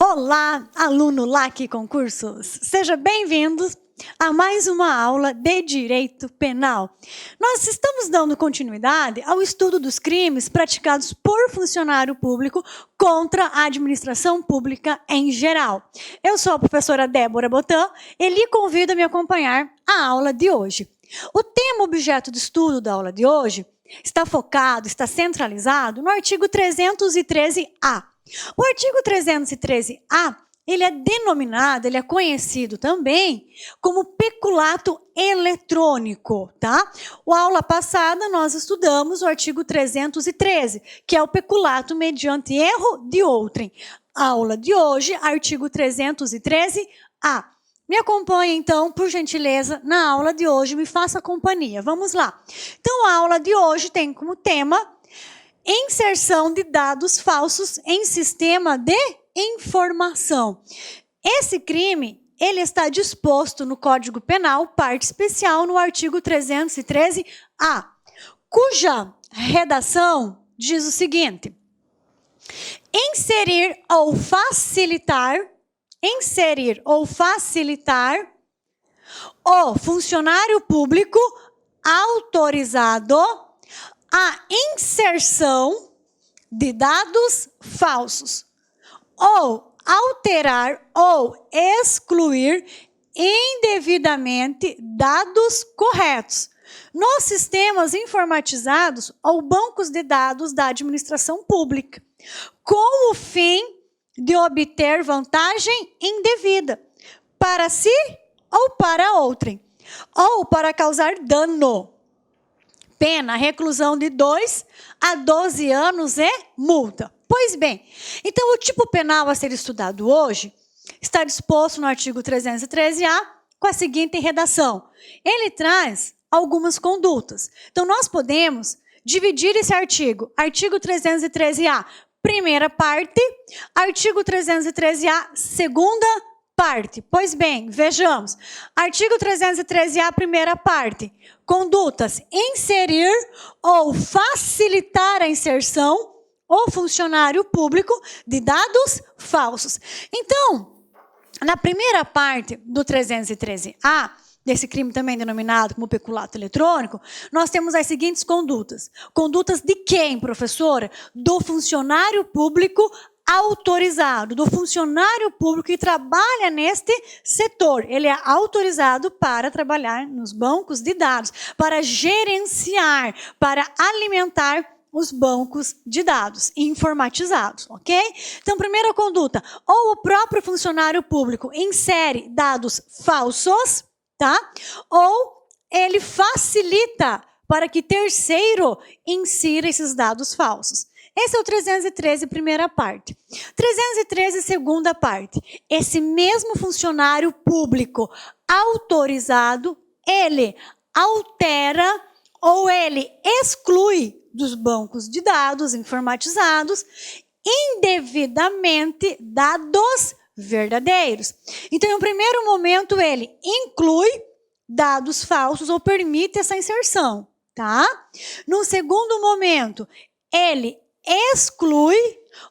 Olá, aluno LAC Concursos! Seja bem-vindo a mais uma aula de Direito Penal. Nós estamos dando continuidade ao estudo dos crimes praticados por funcionário público contra a administração pública em geral. Eu sou a professora Débora Botan e lhe convido a me acompanhar a aula de hoje. O tema objeto de estudo da aula de hoje está focado, está centralizado no artigo 313-A. O artigo 313-A, ele é denominado, ele é conhecido também como peculato eletrônico, tá? Na aula passada nós estudamos o artigo 313, que é o peculato mediante erro de outrem. A aula de hoje, artigo 313-A. Me acompanhe, então, por gentileza, na aula de hoje, me faça companhia. Vamos lá. Então, a aula de hoje tem como tema inserção de dados falsos em sistema de informação. Esse crime, ele está disposto no Código Penal, parte especial, no artigo 313-A, cuja redação diz o seguinte: inserir ou facilitar o funcionário público autorizado a inserção de dados falsos, ou alterar ou excluir indevidamente dados corretos nos sistemas informatizados ou bancos de dados da administração pública, com o fim de obter vantagem indevida para si ou para outrem, ou para causar dano. Pena, reclusão de 2 a 12 anos e multa. Pois bem, então o tipo penal a ser estudado hoje está disposto no artigo 313-A com a seguinte redação. Ele traz algumas condutas. Então nós podemos dividir esse artigo. Artigo 313-A, primeira parte. Artigo 313-A, segunda parte. Pois bem, vejamos. Artigo 313-A, primeira parte. Condutas: inserir ou facilitar a inserção ou funcionário público de dados falsos. Então, na primeira parte do 313-A, desse crime também denominado como peculato eletrônico, nós temos as seguintes condutas. Condutas de quem, professora? Do funcionário público autorizado, do funcionário público que trabalha neste setor. Ele é autorizado para trabalhar nos bancos de dados, para gerenciar, para alimentar os bancos de dados informatizados, ok? Então, primeira conduta, ou o próprio funcionário público insere dados falsos, tá? Ou ele facilita para que terceiro insira esses dados falsos. Esse é o 313, primeira parte. 313, segunda parte. Esse mesmo funcionário público autorizado, ele altera ou ele exclui dos bancos de dados informatizados indevidamente dados verdadeiros. Então, em um primeiro momento, ele inclui dados falsos ou permite essa inserção, tá? Num segundo momento, ele exclui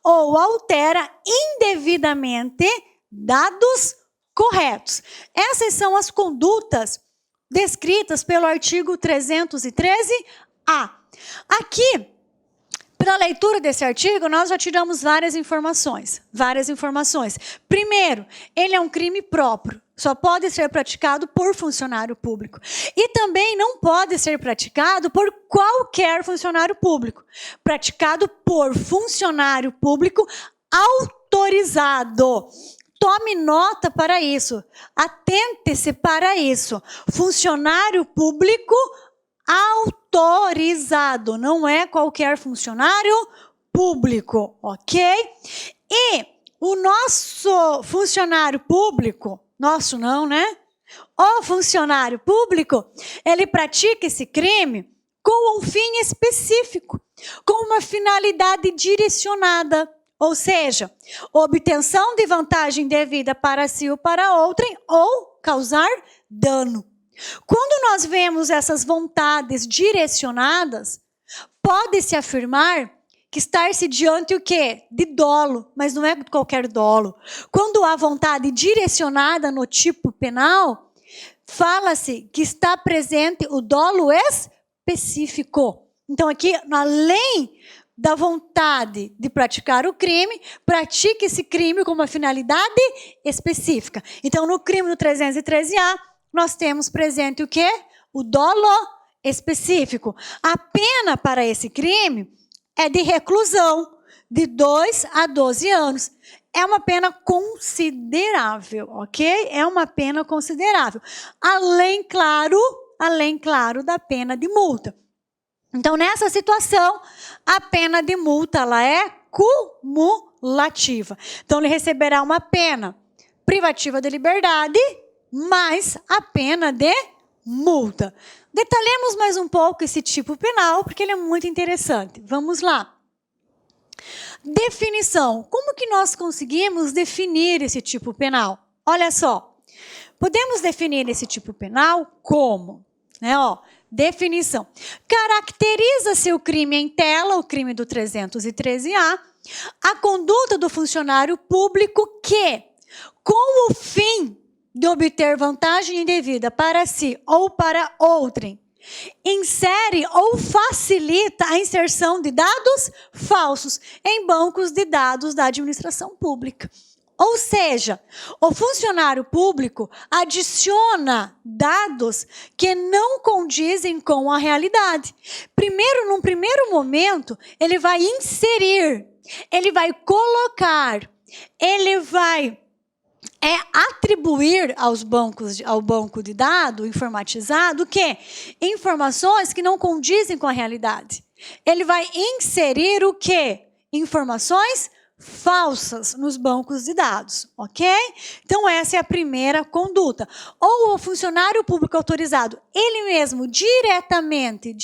ou altera indevidamente dados corretos. Essas são as condutas descritas pelo artigo 313-A. Aqui, pela leitura desse artigo, nós já tiramos várias informações. Primeiro, ele é um crime próprio. Só pode ser praticado por funcionário público. E também não pode ser praticado por qualquer funcionário público. Praticado por funcionário público autorizado. Tome nota para isso. Atente-se para isso. Funcionário público autorizado. Não é qualquer funcionário público, ok? E o nosso funcionário público, nosso não, né? O funcionário público, ele pratica esse crime com um fim específico, com uma finalidade direcionada, ou seja, obtenção de vantagem devida para si ou para outrem, ou causar dano. Quando nós vemos essas vontades direcionadas, pode-se afirmar que estar-se diante o quê? De dolo, mas não é qualquer dolo. Quando há vontade direcionada no tipo penal, fala-se que está presente o dolo específico. Então aqui, além da vontade de praticar o crime, pratique esse crime com uma finalidade específica. Então, no crime do 313-A, nós temos presente o quê? O dolo específico. A pena para esse crime é de reclusão, de 2 a 12 anos. É uma pena considerável, ok? É uma pena considerável. Além, claro, da pena de multa. Então, nessa situação, a pena de multa ela é cumulativa. Então, ele receberá uma pena privativa de liberdade, mais a pena de multa. Detalhemos mais um pouco esse tipo penal, porque ele é muito interessante. Vamos lá. Definição. Como que nós conseguimos definir esse tipo penal? Olha só. Podemos definir esse tipo penal como? Definição. Caracteriza-se o crime em tela, o crime do 313-A, a conduta do funcionário público que, com o fim de obter vantagem indevida para si ou para outrem, insere ou facilita a inserção de dados falsos em bancos de dados da administração pública. Ou seja, o funcionário público adiciona dados que não condizem com a realidade. Num primeiro momento, ele vai inserir, ele vai colocar, ele vai atribuir ao banco de dados informatizado o quê? Informações que não condizem com a realidade. Ele vai inserir o quê? Informações falsas nos bancos de dados, ok? Então, essa é a primeira conduta. Ou o funcionário público autorizado, ele mesmo diretamente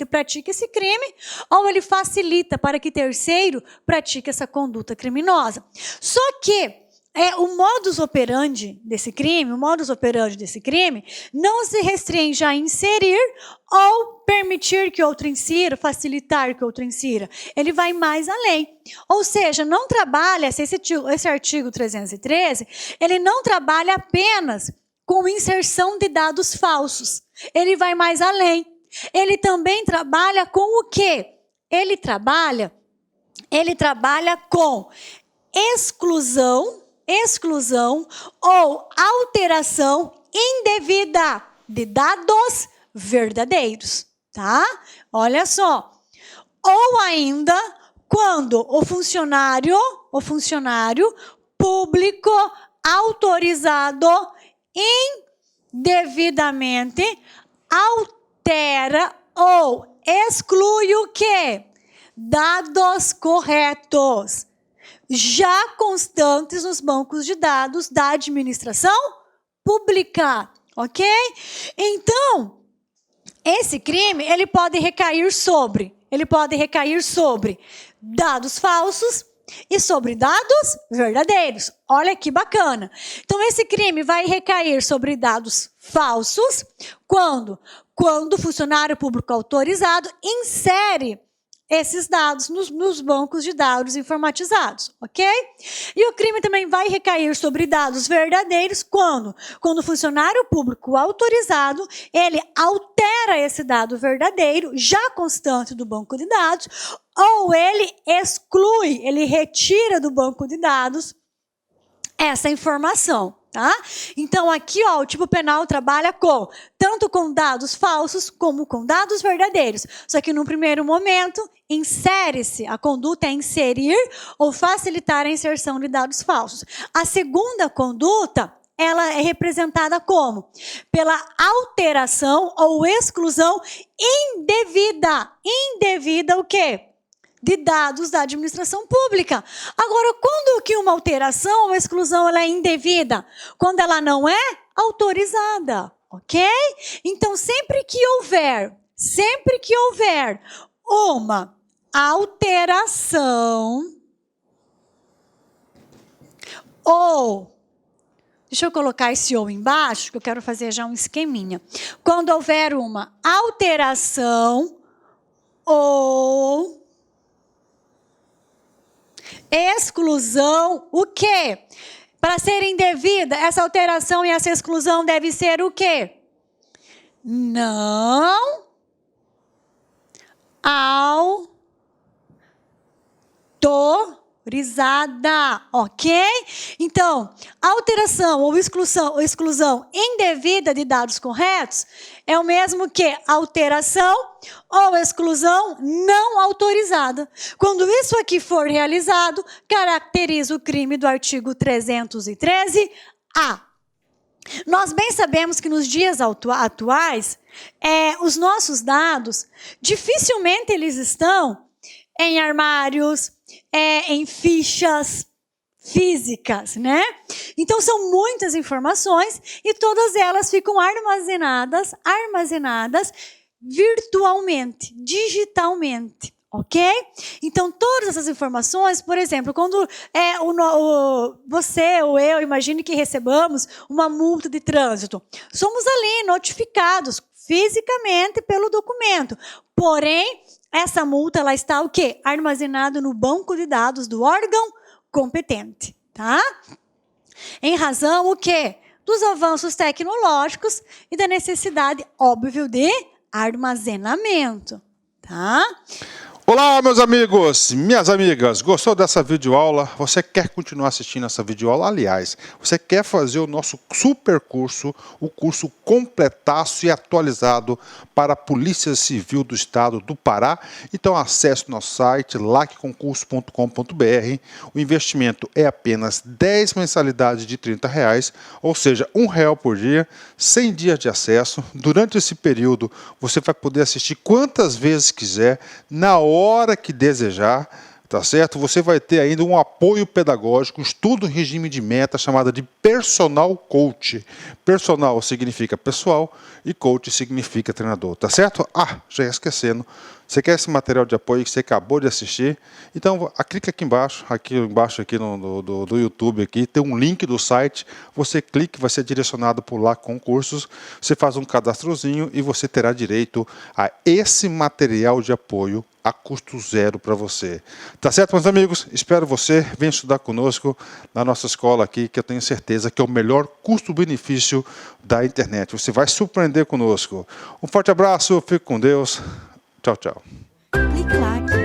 pratica esse crime, ou ele facilita para que terceiro pratique essa conduta criminosa. Só que o modus operandi desse crime, não se restringe a inserir ou permitir que outro insira, facilitar que outro insira. Ele vai mais além. Ou seja, não trabalha, esse artigo 313, ele não trabalha apenas com inserção de dados falsos. Ele vai mais além. Ele também trabalha com o quê? Ele trabalha com exclusão ou alteração indevida de dados verdadeiros, tá? Olha só. Ou ainda, quando o funcionário público autorizado indevidamente altera ou exclui o quê? Dados corretos, já constantes nos bancos de dados da administração pública, ok? Então, esse crime, ele pode recair sobre dados falsos e sobre dados verdadeiros. Olha que bacana. Então, esse crime vai recair sobre dados falsos quando o funcionário público autorizado insere esses dados nos bancos de dados informatizados, ok? E o crime também vai recair sobre dados verdadeiros quando o funcionário público autorizado, ele altera esse dado verdadeiro, já constante do banco de dados, ou ele exclui, ele retira do banco de dados essa informação. Tá? Então, aqui, o tipo penal trabalha tanto com dados falsos como com dados verdadeiros. Só que, no primeiro momento, a conduta é inserir ou facilitar a inserção de dados falsos. A segunda conduta, ela é representada como? Pela alteração ou exclusão indevida. Indevida o quê? De dados da administração pública. Agora, quando que uma alteração ou exclusão ela é indevida? Quando ela não é autorizada, ok? Então, sempre que houver uma alteração ou... Deixa eu colocar esse ou embaixo, que eu quero fazer já um esqueminha. Quando houver uma alteração ou Exclusão, o quê? Para ser indevida, essa alteração e essa exclusão deve ser o quê? Não autorizada, ok? Então, alteração ou exclusão indevida de dados corretos é o mesmo que alteração ou exclusão não autorizada. Quando isso aqui for realizado, caracteriza o crime do artigo 313-A. Nós bem sabemos que nos dias atuais, os nossos dados, dificilmente eles estão em armários, em fichas físicas, né? Então, são muitas informações e todas elas ficam armazenadas virtualmente, digitalmente. Ok? Então, todas essas informações, por exemplo, quando você ou eu, imagine que recebamos uma multa de trânsito, somos ali notificados fisicamente pelo documento. Porém, essa multa ela está o quê? Armazenada no banco de dados do órgão competente, tá? Em razão o quê? Dos avanços tecnológicos e da necessidade, óbvio, de armazenamento, tá? Olá, meus amigos, minhas amigas, gostou dessa videoaula? Você quer continuar assistindo essa videoaula? Aliás, você quer fazer o nosso super curso, o curso completaço e atualizado para a Polícia Civil do Estado do Pará? Então acesse o nosso site, lacconcurso.com.br. O investimento é apenas 10 mensalidades de R$30, ou seja, R$1 por dia, 100 dias de acesso. Durante esse período, você vai poder assistir quantas vezes quiser, na hora que desejar, tá certo? Você vai ter ainda um apoio pedagógico, estudo em regime de meta, chamada de personal coach. Personal significa pessoal e coach significa treinador, tá certo? Já ia esquecendo. Você quer esse material de apoio que você acabou de assistir? Então, clica aqui embaixo aqui do YouTube, aqui, tem um link do site. Você clica, vai ser direcionado por lá com cursos. Você faz um cadastrozinho e você terá direito a esse material de apoio a custo zero para você. Tá certo, meus amigos? Espero você. Venha estudar conosco na nossa escola aqui, que eu tenho certeza que é o melhor custo-benefício da internet. Você vai surpreender conosco. Um forte abraço, fique com Deus. Tchau, tchau. Clique lá aqui.